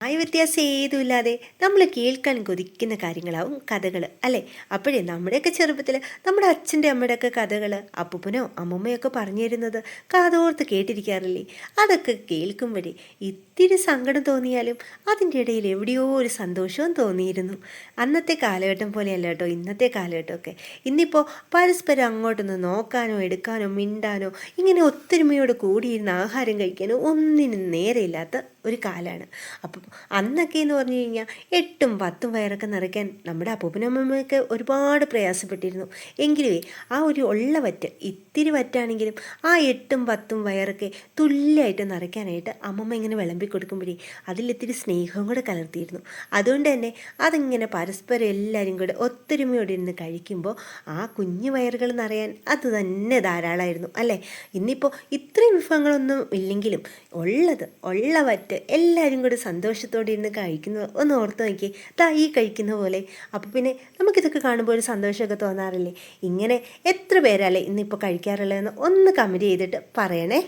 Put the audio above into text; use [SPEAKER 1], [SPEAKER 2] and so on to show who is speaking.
[SPEAKER 1] വ്യത്യാസം ഏതുമില്ലാതെ നമ്മൾ കേൾക്കാൻ കൊതിക്കുന്ന കാര്യങ്ങളാവും കഥകൾ അല്ലേ? അപ്പോഴേ നമ്മുടെയൊക്കെ ചെറുപ്പത്തിൽ നമ്മുടെ അച്ഛൻ്റെ അമ്മയുടെയൊക്കെ കഥകൾ അപ്പൂപ്പനോ അമ്മൂമ്മയോ ഒക്കെ പറഞ്ഞു തരുന്നത് കാതോർത്ത് കേട്ടിരിക്കാറില്ലേ? അതൊക്കെ കേൾക്കുമ്പോഴേ ഇത്തിരി സങ്കടം തോന്നിയാലും അതിൻ്റെ ഇടയിൽ എവിടെയോ ഒരു സന്തോഷവും തോന്നിയിരുന്നു. അന്നത്തെ കാലഘട്ടം പോലെയല്ല കേട്ടോ ഇന്നത്തെ കാലഘട്ടമൊക്കെ. ഇന്നിപ്പോൾ പരസ്പരം അങ്ങോട്ടൊന്ന് നോക്കാനോ എടുക്കാനോ മിണ്ടാനോ ഇങ്ങനെ ഒത്തൊരുമയോട് കൂടിയിരുന്ന് ആഹാരം കഴിക്കാനോ ഒന്നിനും നേരെയില്ലാത്ത ഒരു കാലമാണ്. അപ്പം അന്നൊക്കെ എന്ന് പറഞ്ഞു കഴിഞ്ഞാൽ 8ഉം 10ഉം വയറൊക്കെ നിറയ്ക്കാൻ നമ്മുടെ അപ്പൂപ്പനമ്മമ്മയൊക്കെ ഒരുപാട് പ്രയാസപ്പെട്ടിരുന്നു. എങ്കിലുവേ ആ ഒരു ഉള്ള വറ്റ് ഇത്തിരി വറ്റാണെങ്കിലും ആ 8ഉം 10ഉം വയറൊക്കെ തുല്യമായിട്ട് നിറയ്ക്കാനായിട്ട് അമ്മമ്മ ഇങ്ങനെ വിളമ്പി കൊടുക്കുമ്പോഴേ അതിലിത്തിരി സ്നേഹവും കൂടെ കലർത്തിയിരുന്നു. അതുകൊണ്ട് തന്നെ അതിങ്ങനെ പരസ്പരം എല്ലാവരും കൂടെ ഒത്തൊരുമയോടെ ഇരുന്ന് കഴിക്കുമ്പോൾ ആ കുഞ്ഞു വയറുകൾ നിറയാൻ അത് തന്നെ ധാരാളമായിരുന്നു അല്ലേ? ഇന്നിപ്പോൾ ഇത്രയും വിഭവങ്ങളൊന്നും ഇല്ലെങ്കിലും ഉള്ള വറ്റ് എല്ലാവരും കൂടി സന്തോഷത്തോടെ ഇരുന്ന് കഴിക്കുന്നത് ഒന്ന് ഓർത്ത് നോക്കി ഈ കഴിക്കുന്ന പോലെ. അപ്പോൾ പിന്നെ നമുക്കിതൊക്കെ കാണുമ്പോൾ ഒരു സന്തോഷമൊക്കെ തോന്നാറില്ലേ? ഇങ്ങനെ എത്ര പേരല്ലേ ഇന്നിപ്പോൾ കഴിക്കാറുള്ളതെന്ന് ഒന്ന് കമൻറ്റ് ചെയ്തിട്ട് പറയണേ.